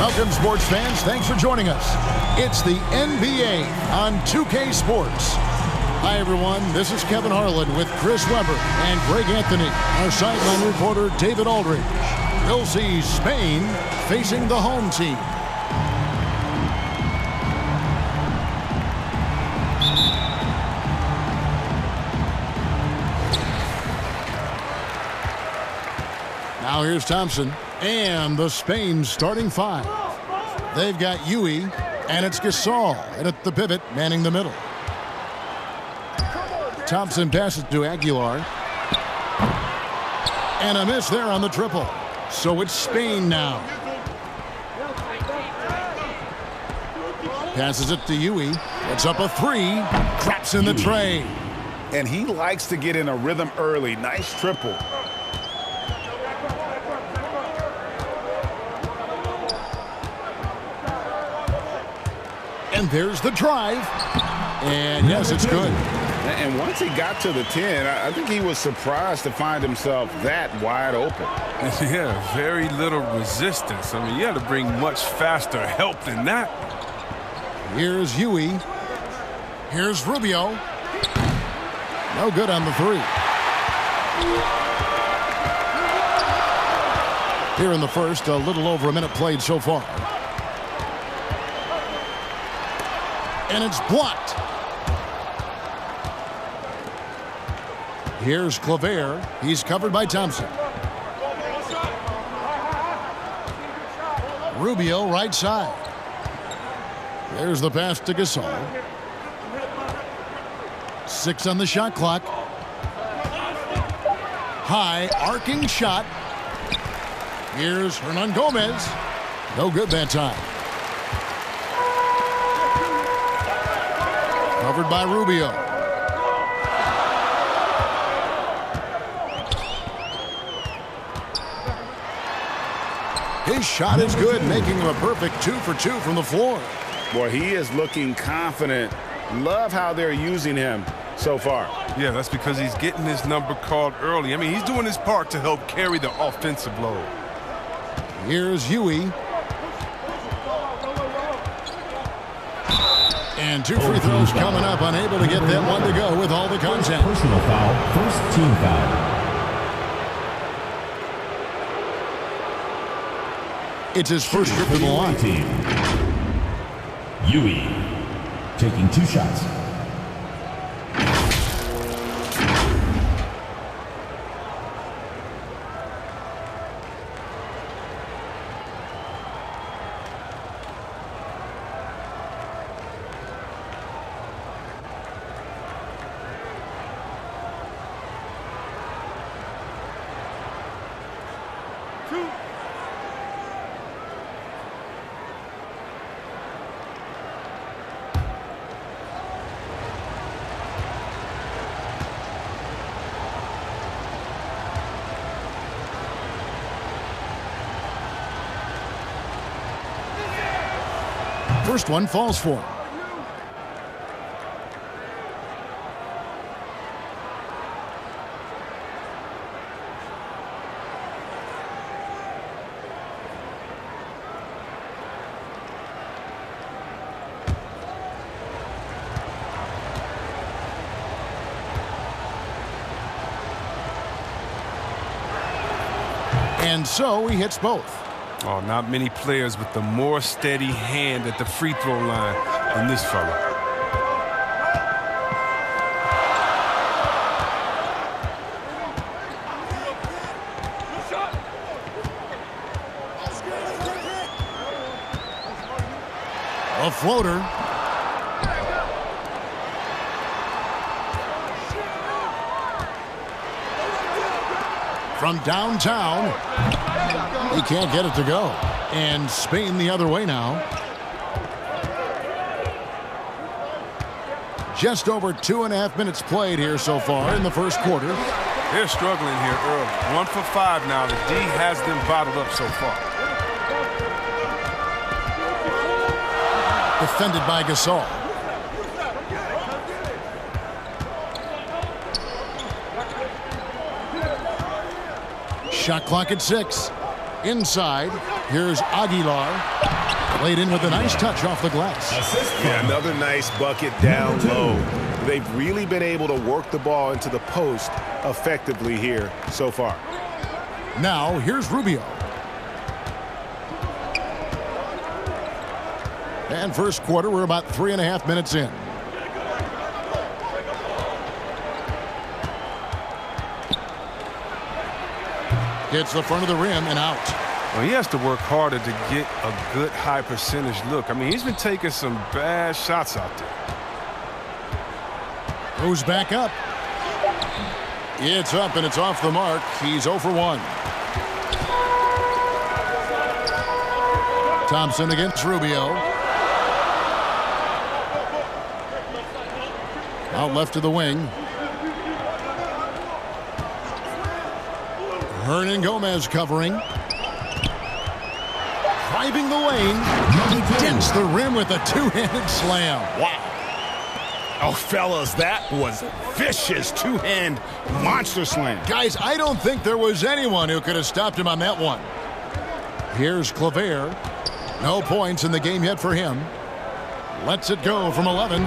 Welcome, sports fans. Thanks for joining us. It's the NBA on 2K Sports. Hi, everyone. This is Kevin Harlan with Chris Webber and Greg Anthony. Our sideline reporter, David Aldridge. We'll see Spain facing the home team. Now here's Thompson and the Spain starting five. They've got Yui, and it's Gasol, and at the pivot, manning the middle. Thompson passes to Aguilar. And a miss there on the triple. So it's Spain now. Passes it to Yui. It's up a three. Traps in the tray. And he likes to get in a rhythm early. Nice triple. And there's the drive. And yes, it's good. And once he got to the 10, I think he was surprised to find himself that wide open. Yeah, very little resistance. I mean, you had to bring much faster help than that. Here's Yui. Here's Rubio. No good on the three. Here in the first, a little over a minute played so far. And it's blocked. Here's Claver. He's covered by Thompson. Rubio right side. There's the pass to Gasol. 6 on the shot clock. High arcing shot. Here's Hernan Gomez. No good that time. Covered by Rubio. His shot is good, making him a perfect 2 for 2 from the floor. Boy, he is looking confident. Love how they're using him so far. Yeah, that's because he's getting his number called early. I mean, he's doing his part to help carry the offensive load. Here's Yui. And 2 free throws coming up, unable to get that one to go with all the contact. Personal foul, first team foul. It's his first trip to the line. Team. Yui taking 2 shots. First one falls for him. And so he hits both. Oh, not many players with the more steady hand at the free throw line than this fella. A floater. From downtown. He can't get it to go. And Spain the other way now. Just over 2.5 minutes played here so far in the first quarter. They're struggling here early. 1 for 5 now. The D has them bottled up so far. Defended by Gasol. Shot clock at 6. Inside. Here's Aguilar. Played in with a nice touch off the glass. Yeah, another nice bucket down low. They've really been able to work the ball into the post effectively here so far. Now, here's Rubio. And first quarter, we're about 3.5 minutes in. Hits the front of the rim and out. Well, he has to work harder to get a good high percentage look. I mean, he's been taking some bad shots out there. Goes back up. It's up and it's off the mark. He's 0 for 1. Thompson against Rubio. Out left to the wing. Hernan Gomez covering. Driving the lane. He dents the rim with a two-handed slam. Wow. Oh, fellas, that was a vicious two-hand monster slam. Guys, I don't think there was anyone who could have stopped him on that one. Here's Claver. No points in the game yet for him. Lets it go from 11.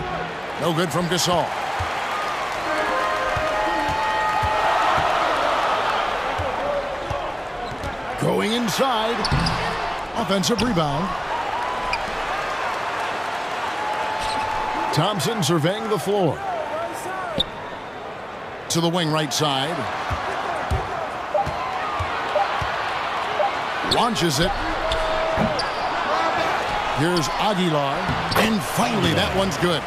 No good from Gasol. Going inside. Offensive rebound. Thompson surveying the floor. To the wing right side. Launches it. Here's Aguilar. And finally, that one's good.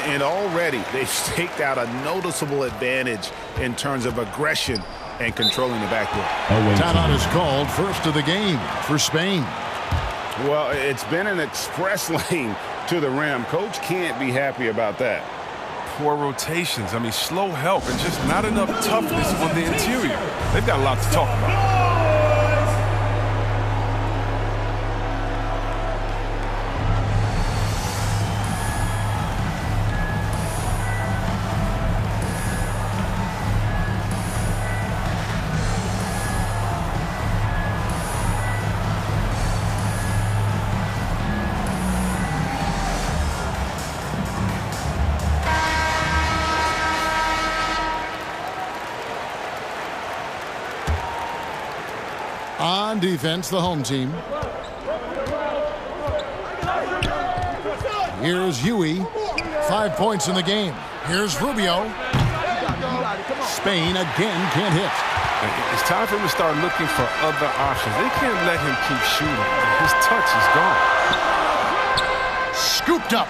And already, they've staked out a noticeable advantage in terms of aggression and controlling the backcourt. Timeout is called, first of the game for Spain. Well, it's been an express lane to the rim. Coach can't be happy about that. Poor rotations. I mean, slow help and just not enough toughness on the interior. They've got a lot to talk about. On defense, the home team. Here's Huey. 5 points in the game. Here's Rubio. Spain again can't hit. It's time for him to start looking for other options. They can't let him keep shooting. His touch is gone. Scooped up.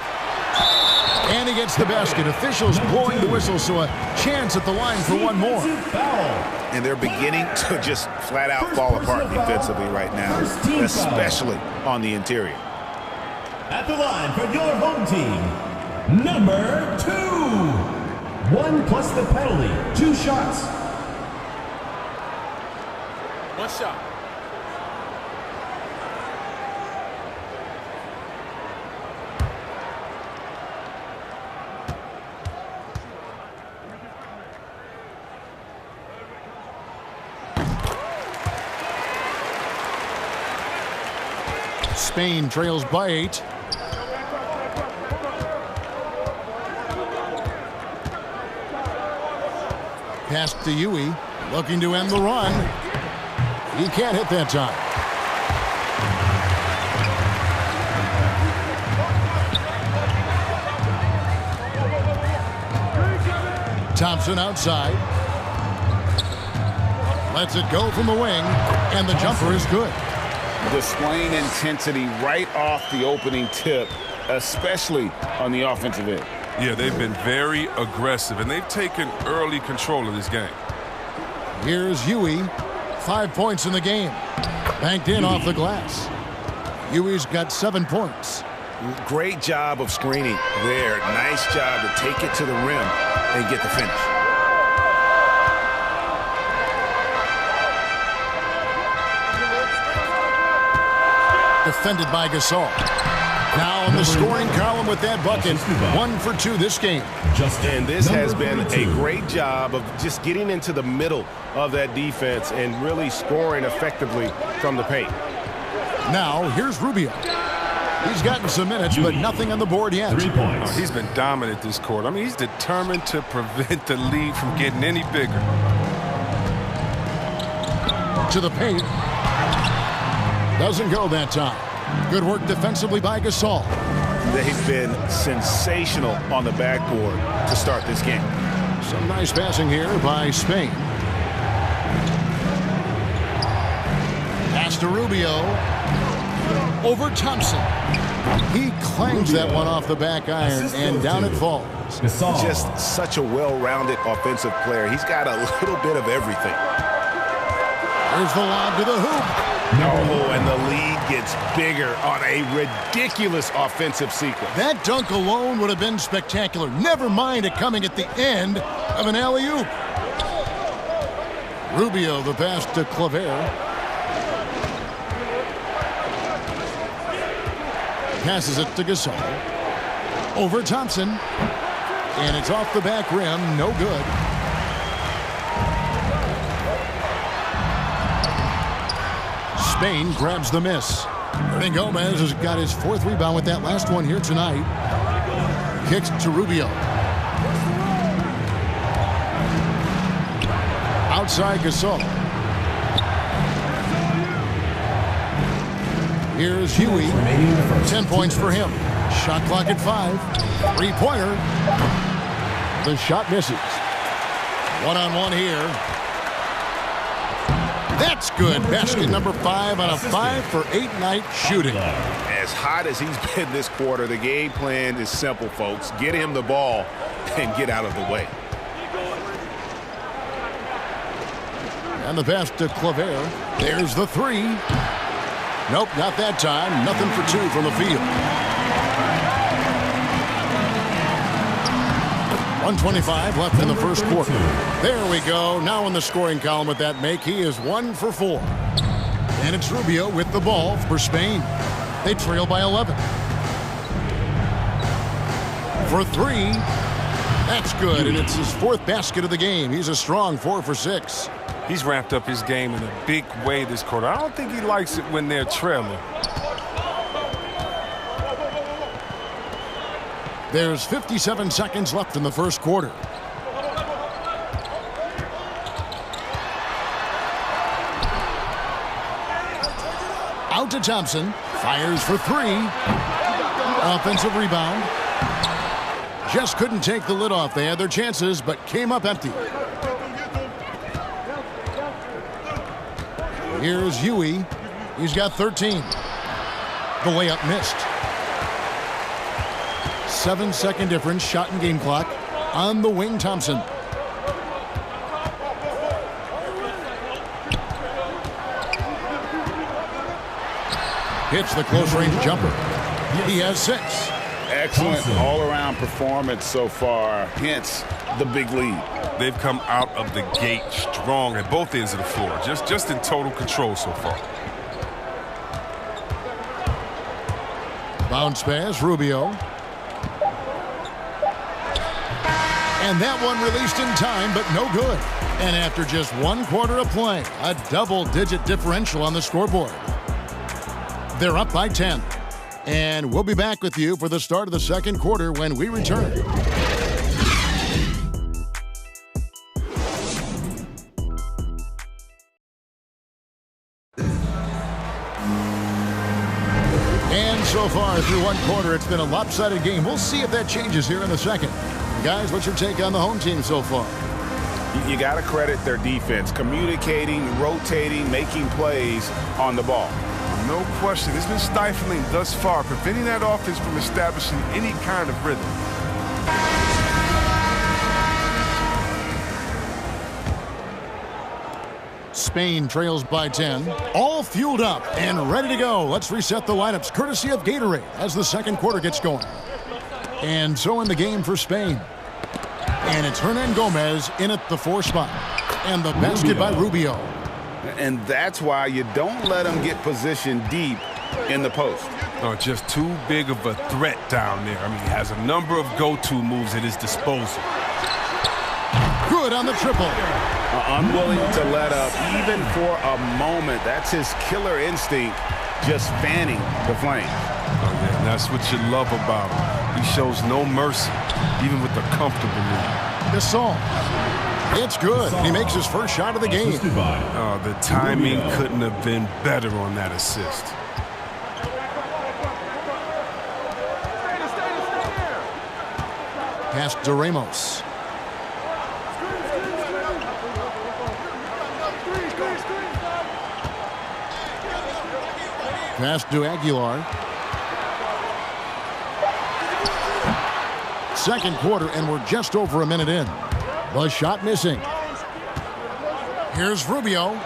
And he gets the basket. Officials blowing the whistle, so a chance at the line for one more. And they're beginning to just flat out fall apart defensively right now, especially on the interior. At the line for your home team, number 2. 1 plus the penalty. 2 shots. 1 shot. Spain trails by 8. Pass to Huey, looking to end the run. He can't hit that time. Thompson outside. Lets it go from the wing, and the jumper is good. Displaying intensity right off the opening tip, especially on the offensive end. Yeah, they've been very aggressive, and they've taken early control of this game. Here's Huey. 5 points in the game. Banked in off the glass. Huey's got 7 points. Great job of screening there. Nice job to take it to the rim and get the finish. Defended by Gasol. Now in the scoring column with that bucket. 1 for 2 this game. And this has been a great job of just getting into the middle of that defense and really scoring effectively from the paint. Now, here's Rubio. He's gotten some minutes, but nothing on the board yet. 3 points. He's been dominant this quarter. I mean, he's determined to prevent the lead from getting any bigger. To the paint. Doesn't go that time. Good work defensively by Gasol. They've been sensational on the backboard to start this game. Some nice passing here by Spain. Pass to Rubio. Over Thompson. He clangs that one off the back iron, and down it falls. Gasol. Just such a well-rounded offensive player. He's got a little bit of everything. There's the lob to the hoop. Oh, and the lead gets bigger on a ridiculous offensive sequence. That dunk alone would have been spectacular. Never mind it coming at the end of an alley-oop. Rubio, the pass to Claver. Passes it to Gasol. Over Thompson. And it's off the back rim. No good. Spain grabs the miss. Ernie Gomez has got his 4th rebound with that last one here tonight. Kicks to Rubio. Outside Gasol. Here's Huey. 10 points for him. Shot clock at 5. 3-pointer. The shot misses. One-on-one here. That's good. Basket number 5 on a 5-for-8 night shooting. As hot as he's been this quarter, the game plan is simple, folks. Get him the ball and get out of the way. And the pass to Claver. There's the 3. Nope, not that time. Nothing for 2 from the field. 1:25 left in the first quarter. There we go. Now in the scoring column with that make, he is 1 for 4. And it's Rubio with the ball for Spain. They trail by 11. For 3. That's good, and it's his 4th basket of the game. He's a strong 4 for 6. He's ramped up his game in a big way this quarter. I don't think he likes it when they're trailing. There's 57 seconds left in the first quarter. Out to Thompson. Fires for 3. Offensive rebound. Just couldn't take the lid off. They had their chances, but came up empty. Here's Huey. He's got 13. The layup missed. 7-second difference, shot and game clock. On the wing, Thompson. Hits the close-range jumper. He has 6. Excellent all-around performance so far, hence the big lead. They've come out of the gate strong at both ends of the floor. Just in total control so far. Bounce pass, Rubio. And that one released in time, but no good. And after just 1 quarter of play, a double-digit differential on the scoreboard. They're up by 10. And we'll be back with you for the start of the second quarter when we return. And so far through 1 quarter, it's been a lopsided game. We'll see if that changes here in the second. Guys, what's your take on the home team so far? You got to credit their defense, communicating, rotating, making plays on the ball. No question. It's been stifling thus far, preventing that offense from establishing any kind of rhythm. Spain trails by 10. All fueled up and ready to go. Let's reset the lineups courtesy of Gatorade as the second quarter gets going. And so in the game for Spain. And it's Hernan Gomez in at the 4 spot. And the basket by Rubio. And that's why you don't let him get positioned deep in the post. Oh, just too big of a threat down there. I mean, he has a number of go-to moves at his disposal. Good on the triple. Unwilling to let up even for a moment. That's his killer instinct just fanning the flame. Oh, yeah, and that's what you love about him. He shows no mercy, even with the comfortable lead. Gasol. It's good. He makes his first shot of the game. Oh, the timing couldn't have been better on that assist. Pass to Ramos. Pass to Aguilar. Second quarter, and we're just over a minute in. The shot missing. Here's Rubio.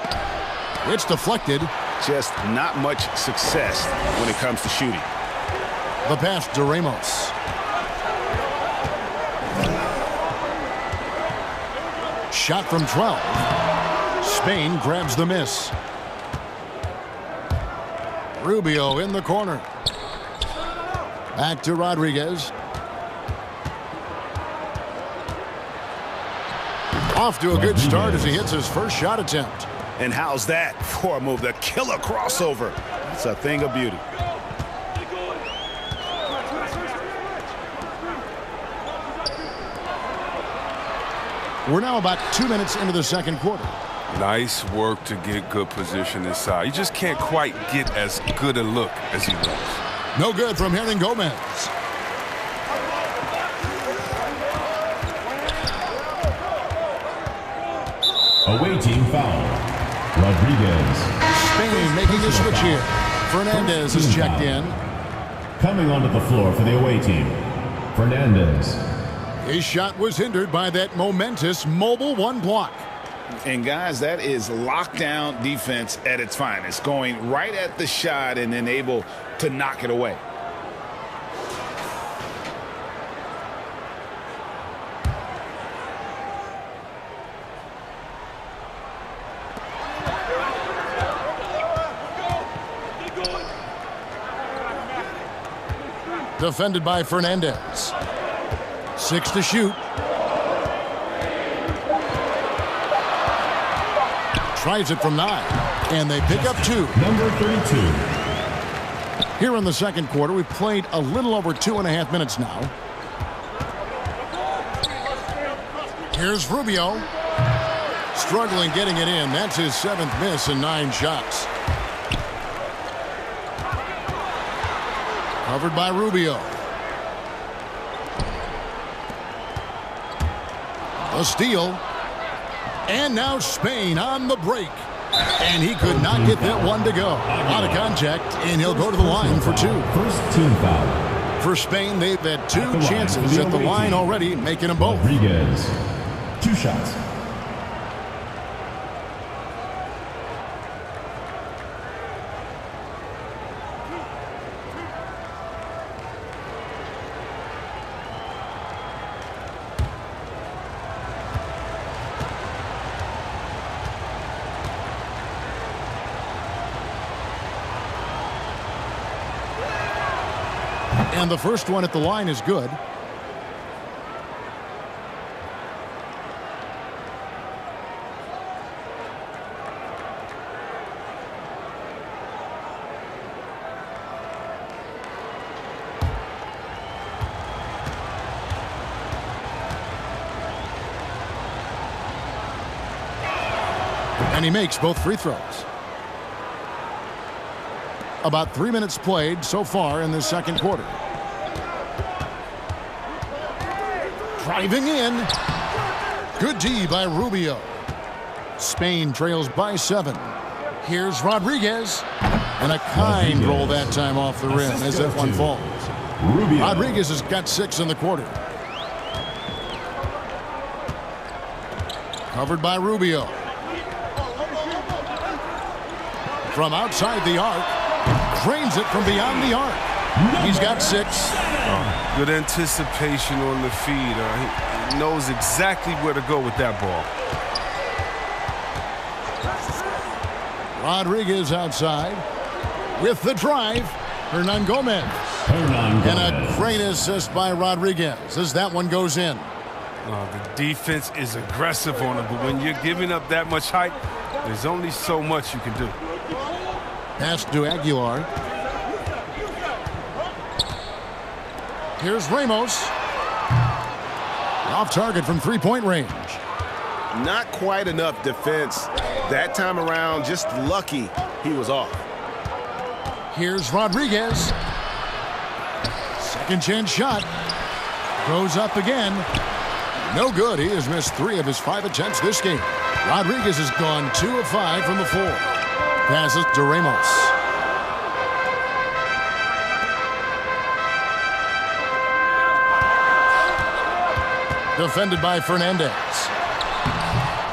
It's deflected. Just not much success when it comes to shooting. The pass to Ramos. Shot from 12. Spain grabs the miss. Rubio in the corner. Back to Rodriguez. Off to a good start as he hits his first shot attempt. And how's that for a move? The killer crossover. It's a thing of beauty. We're now about 2 minutes into the second quarter. Nice work to get good position inside. You just can't quite get as good a look as he was. No good from Hernan Gomez. Away team foul. Rodriguez. Spain making a switch here. Fernandez is checked in. Coming onto the floor for the away team, Fernandez. His shot was hindered by that momentous mobile one block. And guys, that is lockdown defense at its finest. Going right at the shot and then able to knock it away. Defended by Fernandez. 6 to shoot. Tries it from 9. And they pick up 2. Number 32. Here in the second quarter, we've played a little over 2.5 minutes now. Here's Rubio. Struggling getting it in. That's his 7th miss in 9 shots. Covered by Rubio. A steal. And now Spain on the break. And he could not get that one to go. Out of contact, and he'll go to the line for 2. First team foul. For Spain, they've had 2 chances at the line already, making them both. Rodriguez. 2 shots. And the first one at the line is good. And he makes both free throws. About 3 minutes played so far in the second quarter. Driving in. Good D by Rubio. Spain trails by 7. Here's Rodriguez. And a kind roll that time off the rim as that one falls. Rodriguez has got 6 in the quarter. Covered by Rubio. From outside the arc. Drains it from beyond the arc. He's got 6. Good anticipation on the feed. He knows exactly where to go with that ball. Rodriguez outside with the drive. Hernan Gomez. And a great assist by Rodriguez as that one goes in. The defense is aggressive on him, but when you're giving up that much height, there's only so much you can do. Pass to Aguilar. Here's Ramos. Off target from three-point range. Not quite enough defense that time around. Just lucky he was off. Here's Rodriguez. Second chance shot. Goes up again. No good. He has missed 3 of his 5 attempts this game. Rodriguez has gone 2 of 5 from the floor. Passes to Ramos. Defended by Fernandez.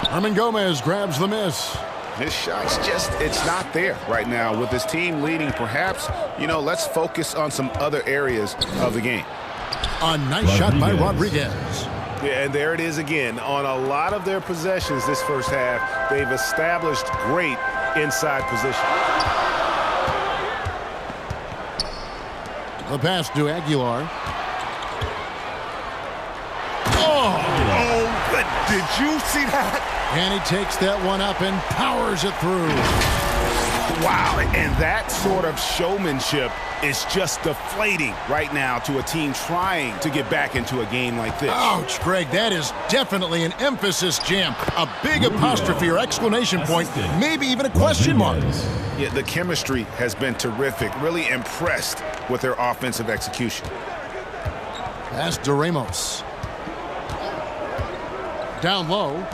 Herman Gomez grabs the miss. His shot's just, it's not there right now. With his team leading, perhaps, let's focus on some other areas of the game. A nice shot by Rodriguez. Yeah, and there it is again. On a lot of their possessions this first half, they've established great inside position. The pass to Aguilar. Oh, good. Did you see that? And he takes that one up and powers it through. Wow, and that sort of showmanship is just deflating right now to a team trying to get back into a game like this. Ouch, Greg, that is definitely an emphasis jam. A big apostrophe or exclamation point, maybe even a question mark. Yeah, the chemistry has been terrific. Really impressed with their offensive execution. Pass to Ramos. Down low.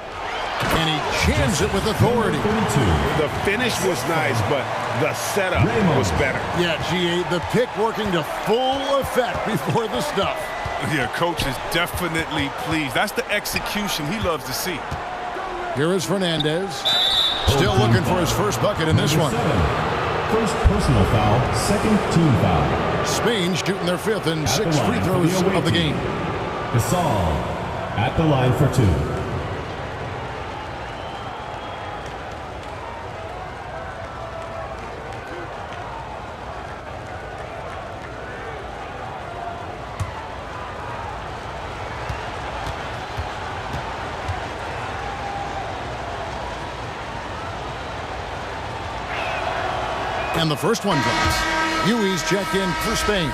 And he jams it with authority. The finish was nice, but the setup was better. Yeah, GA, the pick working to full effect before the stuff. Yeah, coach is definitely pleased. That's the execution he loves to see. Here is Fernandez. Still looking for his first bucket in this one. First personal foul, second team foul. Spain shooting their 5th and 6th free throws of the game. Gasol at the line for 2. And the first one drops. Huey's checked in for Spain.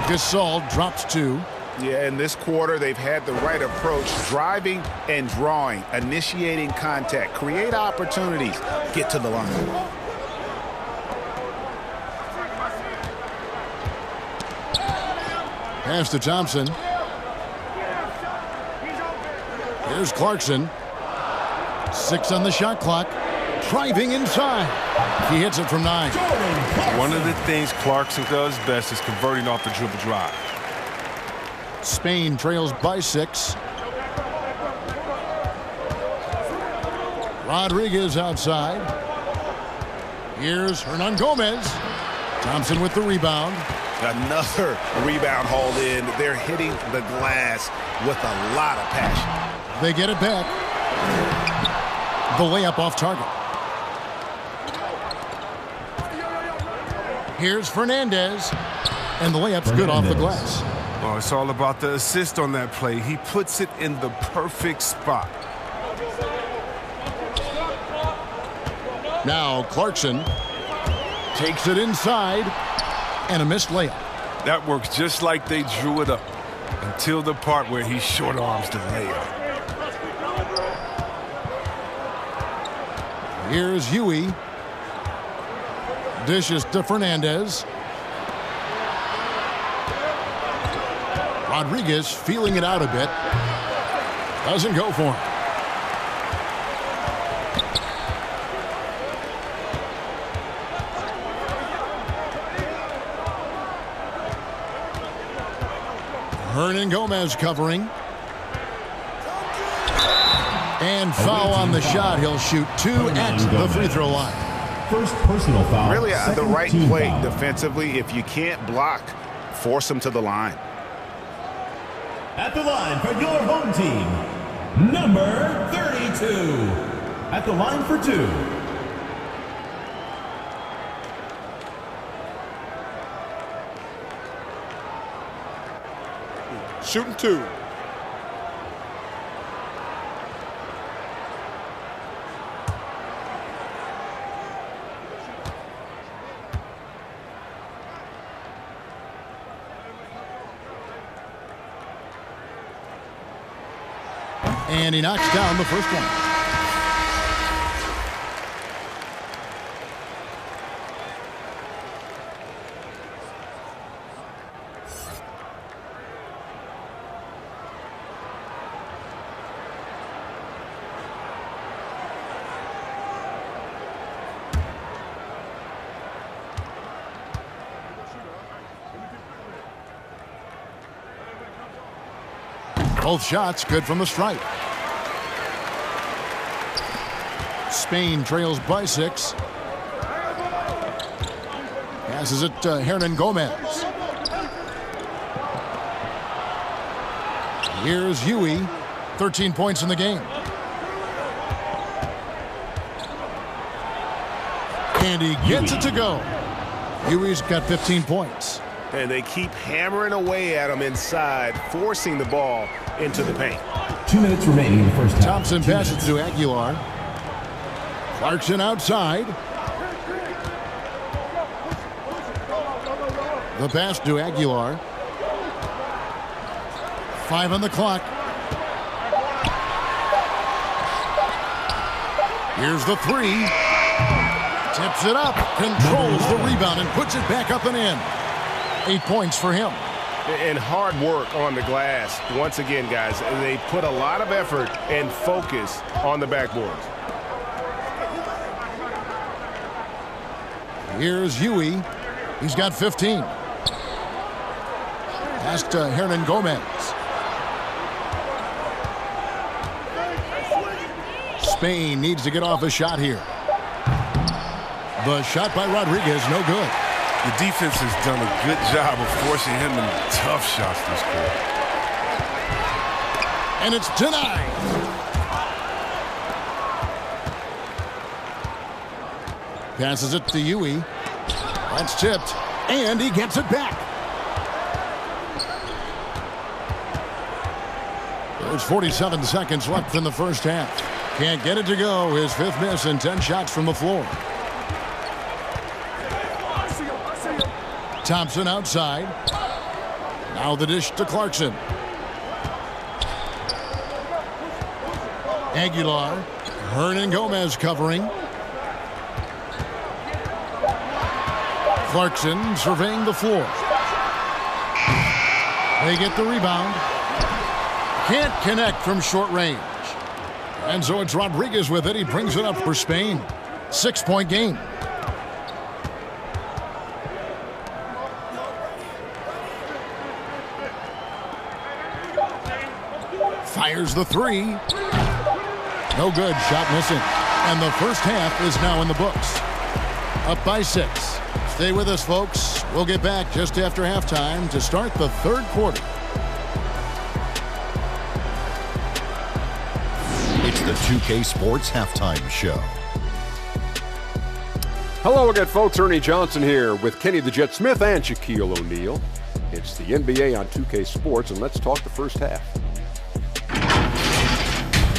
Gasol drops 2. Yeah, in this quarter, they've had the right approach, driving and drawing, initiating contact, create opportunities, get to the line. Pass to Thompson. Here's Clarkson. 6 on the shot clock. Driving inside. He hits it from 9. One of the things Clarkson does best is converting off the dribble drive. Spain trails by 6. Rodriguez outside. Here's Hernan Gomez. Thompson with the rebound. Another rebound hauled in. They're hitting the glass with a lot of passion. They get it back. The layup off target. Here's Fernandez. And the layup's good off the glass. Well, it's all about the assist on that play. He puts it in the perfect spot. Now Clarkson takes it inside, and a missed layup. That works just like they drew it up until the part where he short arms the layup. Here's Huey. Dishes to Fernandez. Rodriguez feeling it out a bit. Doesn't go for him. Hernan Gomez covering. And foul on the shot. He'll shoot 2 at the free throw line. First personal foul. Really the right play foul. defensively. If you can't block, force them to the line. At the line for your home team, number 32. At the line for two. Shooting two. And he knocks down the first one. Both shots good from the stripe. Spain trails by 6. Passes it to Hernan Gomez. Here's Huey. 13 points in the game. And he gets it to go. Huey's got 15 points. And they keep hammering away at him inside, forcing the ball into the paint. 2 minutes remaining in the first half. Thompson passes to Aguilar. Clarkson outside. The pass to Aguilar. 5 on the clock. Here's the 3. Tips it up. Controls the rebound and puts it back up and in. 8 points for him. And hard work on the glass. Once again, guys, they put a lot of effort and focus on the backboard. Here's Huey. He's got 15. Pass to Hernan Gomez. Spain needs to get off a shot here. The shot by Rodriguez, no good. The defense has done a good job of forcing him into tough shots this quarter. And it's denied. Passes it to Huey. That's tipped. And he gets it back. There's 47 seconds left in the first half. Can't get it to go. His 5th miss and 10 shots from the floor. Thompson outside. Now the dish to Clarkson. Aguilar. Hernan Gomez covering. Clarkson surveying the floor. They get the rebound. Can't connect from short range. And so it's Rodriguez with it. He brings it up for Spain. 6-point game. Fires the 3. No good. Shot missing. And the first half is now in the books. Up by 6. Stay with us, folks. We'll get back just after halftime to start the third quarter. It's the 2K Sports Halftime Show. Hello again, folks. Ernie Johnson here with Kenny the Jet Smith and Shaquille O'Neal. It's the NBA on 2K Sports, and let's talk the first half.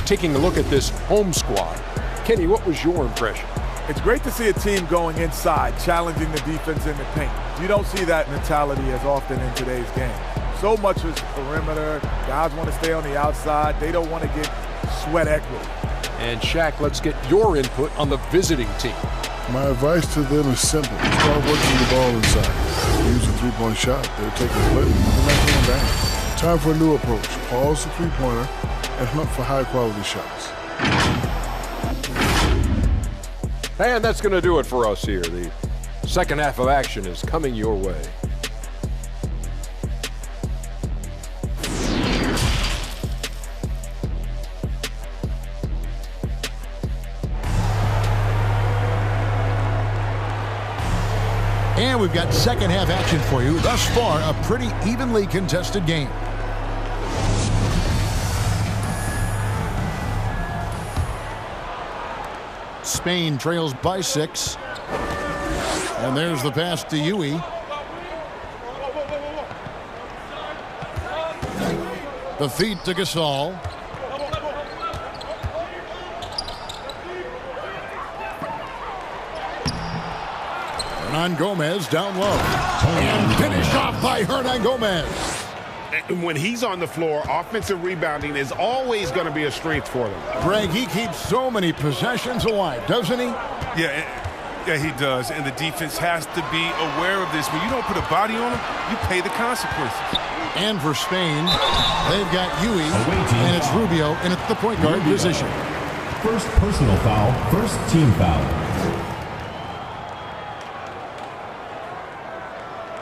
Taking a look at this home squad. Kenny, what was your impression? It's great to see a team going inside, challenging the defense in the paint. You don't see that mentality as often in today's game. So much is perimeter. Guys want to stay on the outside. They don't want to get sweat equity. And Shaq, let's get your input on the visiting team. My advice to them is simple. Start working the ball inside. Use a three-point shot. They're taking a play. They're not going down. Time for a new approach. Pause the three-pointer and hunt for high-quality shots. And that's going to do it for us here. The second half of action is coming your way. And we've got second half action for you. Thus far, a pretty evenly contested game. Spain trails by 6. And there's the pass to Yui. The feed to Gasol. Hernan Gomez down low. And finished off by Hernan Gomez. When he's on the floor, offensive rebounding is always going to be a strength for them. Greg, he keeps so many possessions alive, doesn't he? Yeah, he does. And the defense has to be aware of this. When you don't put a body on him, you pay the consequences. And for Spain, they've got Yui, and it's Rubio in at the point guard position. First personal foul, first team foul.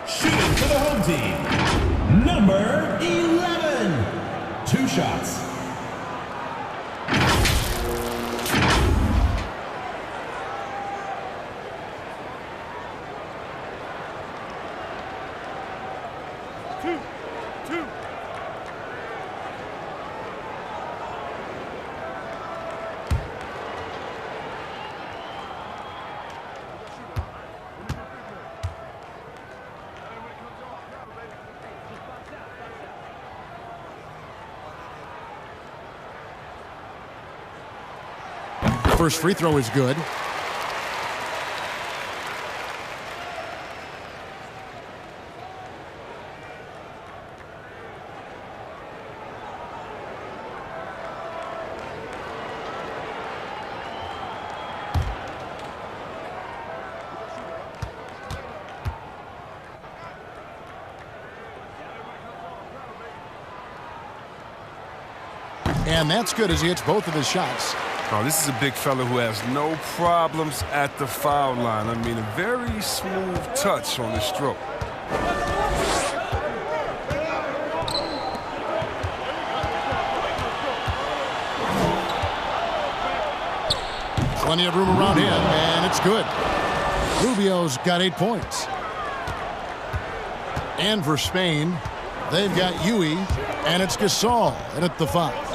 Shooting for the home team, number 11. 2 shots. First free throw is good. And that's good as he hits both of his shots. Oh, this is a big fella who has no problems at the foul line. I mean, a very smooth touch on the stroke. Plenty of room around him, and it's good. Rubio's got 8 points. And for Spain, they've got Yui, and it's Gasol in at the 5.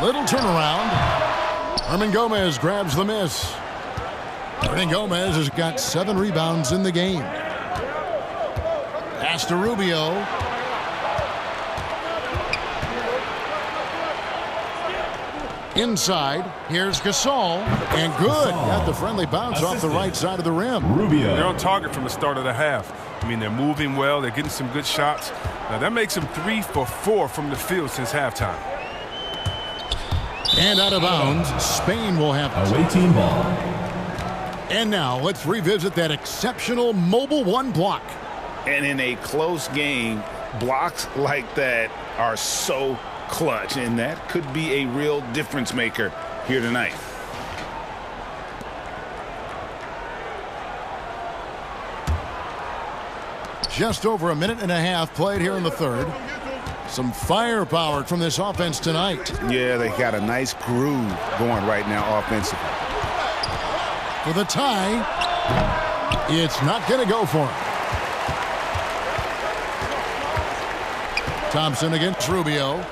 Little turnaround. Hernan Gomez grabs the miss. Hernan Gomez has got 7 rebounds in the game. Pass to Rubio. Inside, here's Gasol, and good. Got the friendly bounce off the right side of the rim. Rubio. They're on target from the start of the half. I mean, they're moving well. They're getting some good shots. Now, that makes them 3 for 4 from the field since halftime. And out of bounds, Spain will have away team ball. And now let's revisit that exceptional mobile 1 block. And in a close game, blocks like that are so clutch, and that could be a real difference maker here tonight. Just over a minute and a half played here in the third. Some firepower from this offense tonight. Yeah, they got a nice groove going right now offensively. For the tie, it's not going to go for him. Thompson against Rubio.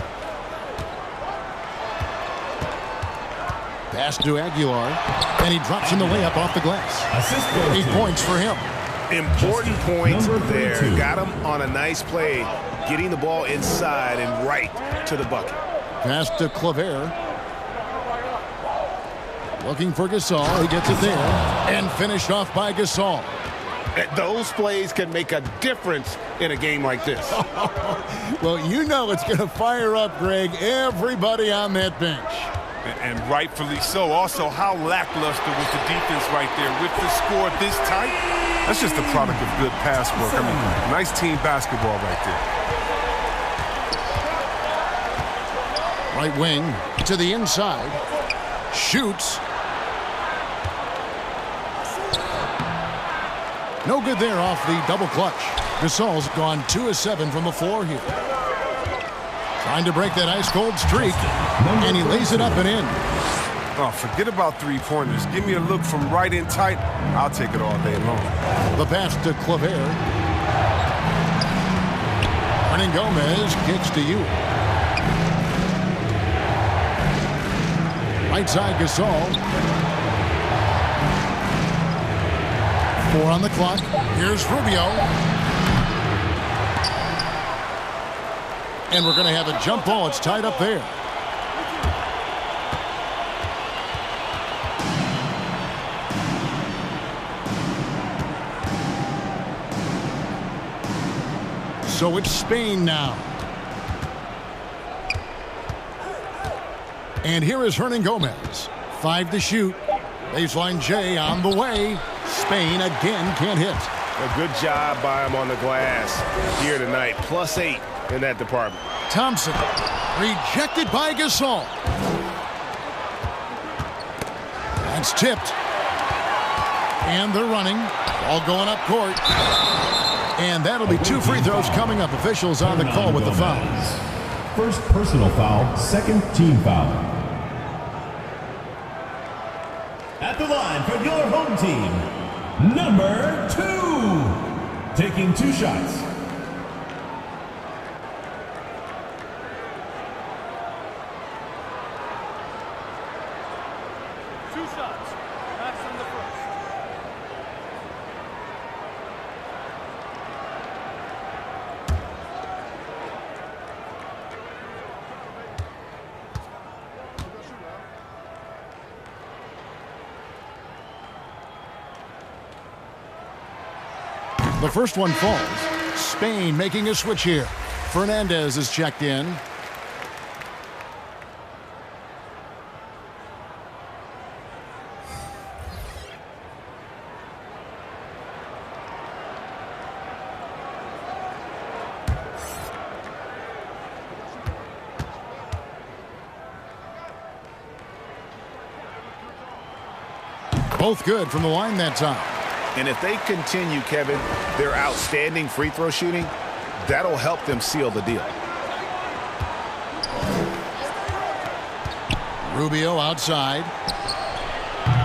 Pass to Aguilar, and he drops in the layup off the glass. 8 points for him. Important points there. Got him on a nice play, getting the ball inside and right to the bucket. Pass to Claver. Looking for Gasol. He gets it there. And finished off by Gasol. Those plays can make a difference in a game like this. Well, you know it's going to fire up, Greg, everybody on that bench. And rightfully so. Also, how lackluster was the defense right there with the score this tight? That's just a product of good pass work. I mean, nice team basketball right there. Right wing to the inside. Shoots. No good there off the double clutch. Gasol's gone 2 of 7 from the floor here. Trying to break that ice-cold streak, and he lays it up and in. Oh, forget about three-pointers. Give me a look from right in tight. I'll take it all day long. The pass to Claver. Hernan Gomez kicks to you. Right side, Gasol. 4 on the clock. Here's Rubio. And we're going to have a jump ball. It's tied up there. So it's Spain now. And here is Hernan Gomez. 5 to shoot. Baseline J on the way. Spain again can't hit. A good job by him on the glass here tonight. +8 in that department. Thompson rejected by Gasol. That's tipped. And they're running. All going up court. And that'll be 2 free throws coming up. Officials on the call with the fouls. First personal foul, second team foul. At the line for your home team, number 2. Taking 2 shots. The first one falls. Spain making a switch here. Fernandez is checked in. Both good from the line that time. And if they continue, Kevin, their outstanding free throw shooting, that'll help them seal the deal. Rubio outside.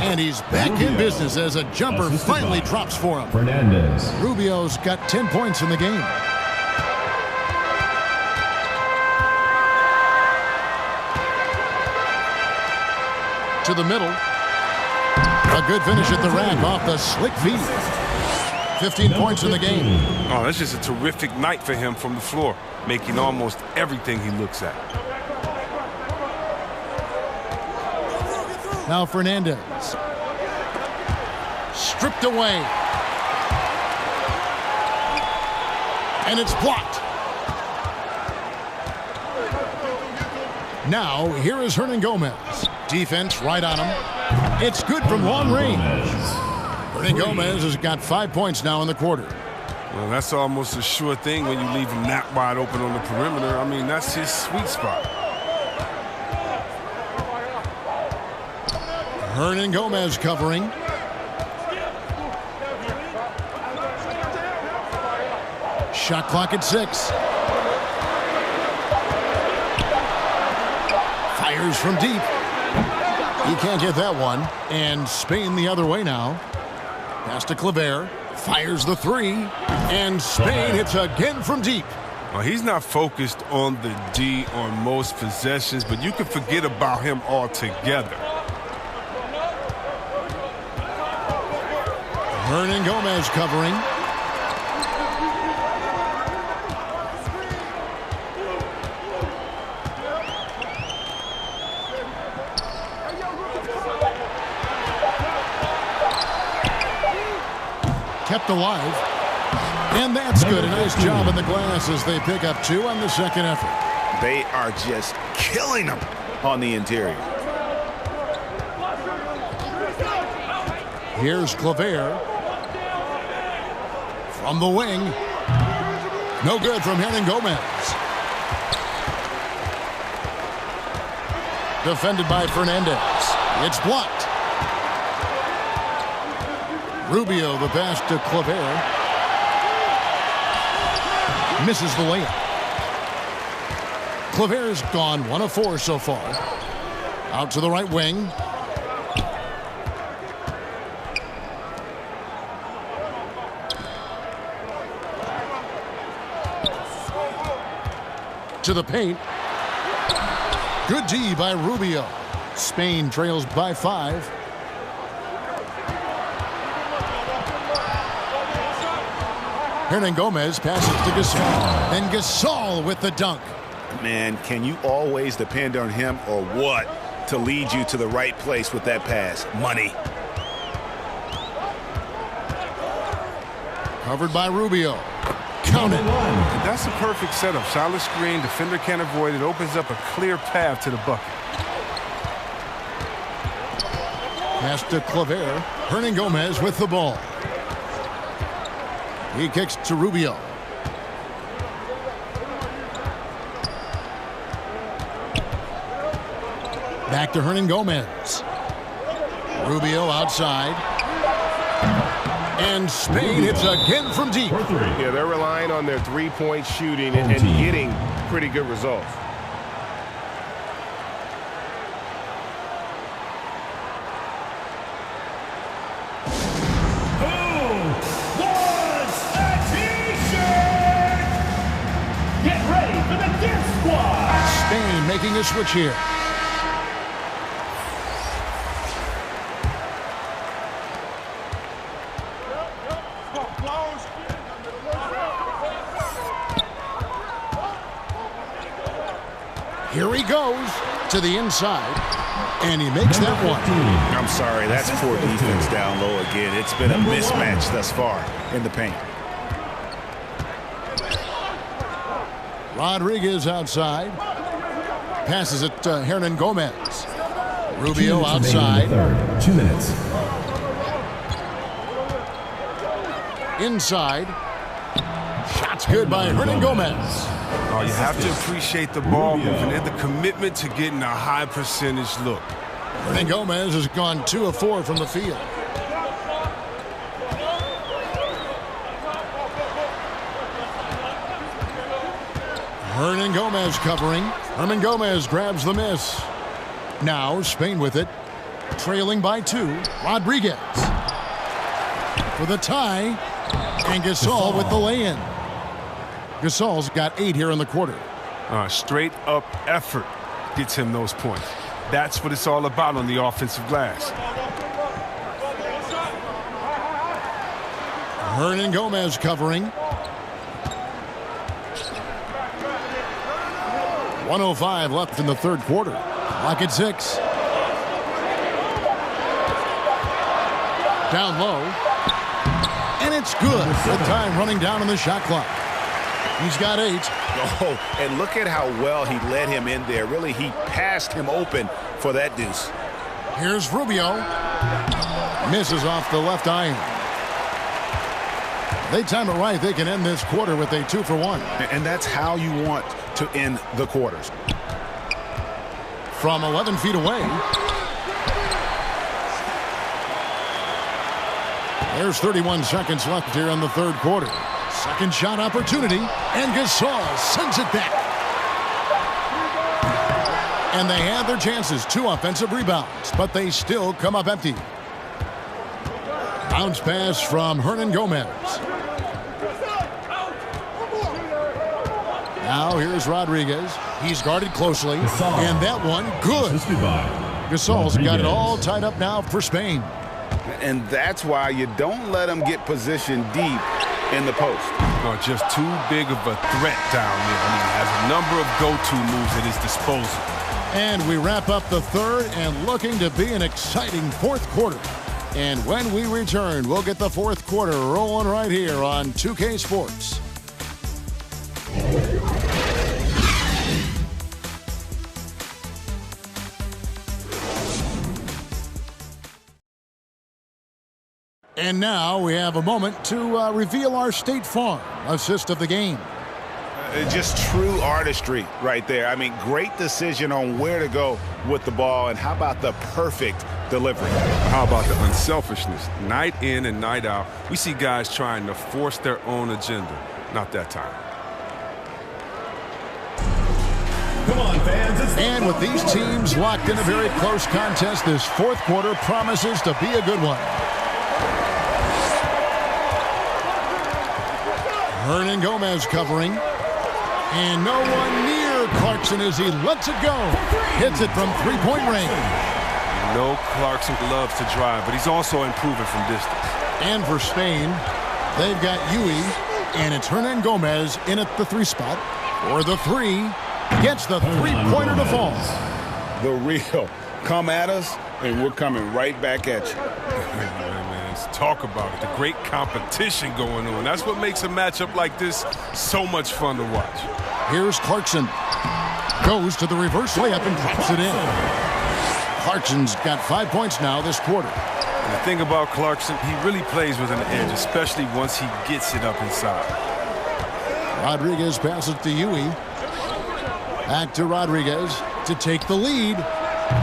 And he's back in business as a jumper finally drops for him. Fernandez. Rubio's got 10 points in the game. To the middle. A good finish at the rack off the slick feed. 15 points in the game. Oh, that's just a terrific night for him from the floor, making almost everything he looks at. Now Fernandez. Stripped away. And it's blocked. Now, here is Hernan Gomez. Defense right on him. It's good from long range. Hernan Gomez has got 5 points now in the quarter. Well, that's almost a sure thing when you leave him that wide open on the perimeter. I mean, that's his sweet spot. Hernan Gomez covering. Shot clock at 6. Fires from deep. He can't get that one. And Spain the other way now. Pass to Claver. Fires the 3. And Spain hits again from deep. Well, he's not focused on the D on most possessions, but you can forget about him altogether. Hernan Gomez covering. Kept alive. And that's good. A nice job in the glass as they pick up 2 on the second effort. They are just killing them on the interior. Here's Claver. From the wing. No good from Hernan Gomez. Defended by Fernandez. It's blocked. Rubio, the pass to Claver. Misses the layup. Claver's gone 1 of 4 so far. Out to the right wing. To the paint. Good D by Rubio. Spain trails by 5. Hernan Gomez passes to Gasol. And Gasol with the dunk. Man, can you always depend on him or what to lead you to the right place with that pass? Money. Covered by Rubio. Count it. That's a perfect setup. Solid screen. Defender can't avoid it. Opens up a clear path to the bucket. Pass to Claver. Hernan Gomez with the ball. He kicks to Rubio. Back to Hernan Gomez. Rubio outside. And Spain hits again from deep. Yeah, they're relying on their three-point shooting and getting pretty good results. Spain making a switch here. Here he goes to the inside, and he makes that one. I'm sorry, that's poor defense down low again. It's been a mismatch thus far in the paint. Rodriguez outside. Passes it to Hernan Gomez. Rubio outside. 2 minutes. Inside. Shots good by Hernan Gomez. Oh, you have to appreciate the ball movement and the commitment to getting a high percentage look. Hernan Gomez has gone 2 of 4 from the field. Hernan Gomez covering. Hernan Gomez grabs the miss. Now Spain with it. Trailing by 2. Rodriguez. For the tie. And Gasol with the lay-in. Gasol's got 8 here in the quarter. Straight up effort gets him those points. That's what it's all about on the offensive glass. Hernan Gomez covering. 1:05 left in the third quarter. Clock at 6. Down low. And it's good. With time running down on the shot clock. He's got 8. Oh, and look at how well he led him in there. Really, he passed him open for that deuce. Here's Rubio. Misses off the left iron. They time it right. They can end this quarter with a 2-for-1. And that's how you want to end the quarters. From 11 feet away. There's 31 seconds left here in the third quarter. Second shot opportunity, and Gasol sends it back. And they had their chances. 2 offensive rebounds, but they still come up empty. Bounce pass from Hernan Gomez. Now here's Rodriguez. He's guarded closely, and that one good. Gasol's got it all tied up now for Spain. And that's why you don't let them get positioned deep in the post. Oh, just too big of a threat down there. I mean, he has a number of go-to moves at his disposal. And we wrap up the third and looking to be an exciting fourth quarter. And when we return, we'll get the fourth quarter rolling right here on 2K Sports. And now we have a moment to reveal our State Farm assist of the game. Just true artistry right there. I mean, great decision on where to go with the ball, and how about the perfect delivery? How about the unselfishness? Night in and night out, we see guys trying to force their own agenda. Not that time. Come on, fans. And with these teams locked in a very close contest, this fourth quarter promises to be a good one. Hernan Gomez covering. And no one near Clarkson as he lets it go. Hits it from three-point range. No, Clarkson loves to drive, but he's also improving from distance. And for Spain, they've got Yui, and it's Hernan Gomez in at the 3 spot. For the 3, gets the 3-pointer to fall. The real. Come at us, and we're coming right back at you. Man, let's talk about it. The great competition going on. That's what makes a matchup like this so much fun to watch. Here's Clarkson. Goes to the reverse layup and drops it in. Clarkson's got 5 points now this quarter. And the thing about Clarkson, he really plays with an edge, especially once he gets it up inside. Rodriguez passes to Yui. Back to Rodriguez to take the lead.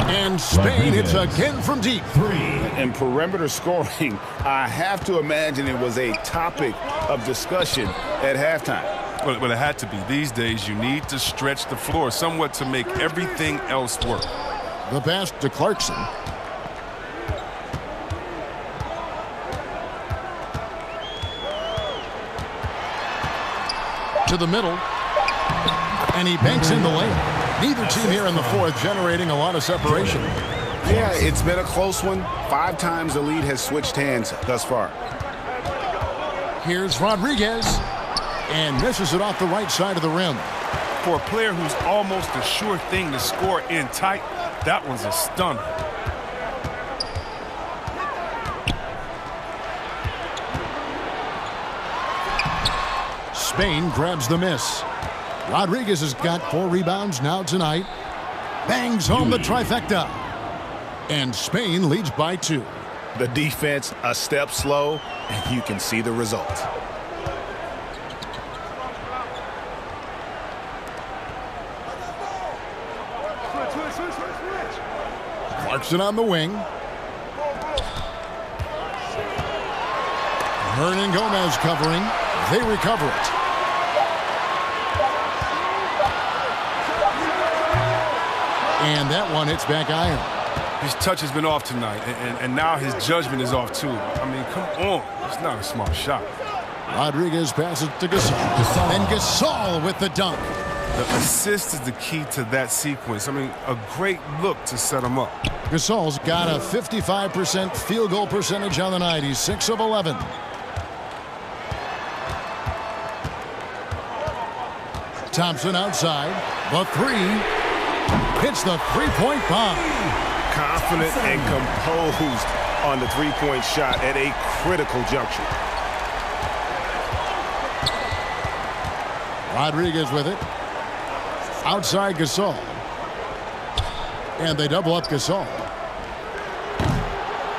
And Spain hits again from deep. 3. And perimeter scoring, I have to imagine it was a topic of discussion at halftime. Well, it had to be. These days, you need to stretch the floor somewhat to make everything else work. The pass to Clarkson. To the middle. And he banks in the layup. Neither team here in the 4th generating a lot of separation. Yeah, it's been a close one. 5 times the lead has switched hands thus far. Here's Rodriguez. And misses it off the right side of the rim. For a player who's almost a sure thing to score in tight, that one's a stunner. Spain grabs the miss. Rodriguez has got 4 rebounds now tonight. Bangs home the trifecta. And Spain leads by 2. The defense a step slow, and you can see the result. Clarkson on the wing. Hernan Gomez covering. They recover it. And that one hits back iron. His touch has been off tonight, and now his judgment is off too. I mean, come on. It's not a smart shot. Rodriguez passes to Gasol. And Gasol with the dunk. The assist is the key to that sequence. I mean, a great look to set him up. Gasol's got a 55% field goal percentage on the night. He's 6 of 11. Thompson outside. The 3. Hits the 3-point bomb. Confident and composed on the 3-point shot at a critical juncture. Rodriguez with it. Outside Gasol. And they double up Gasol.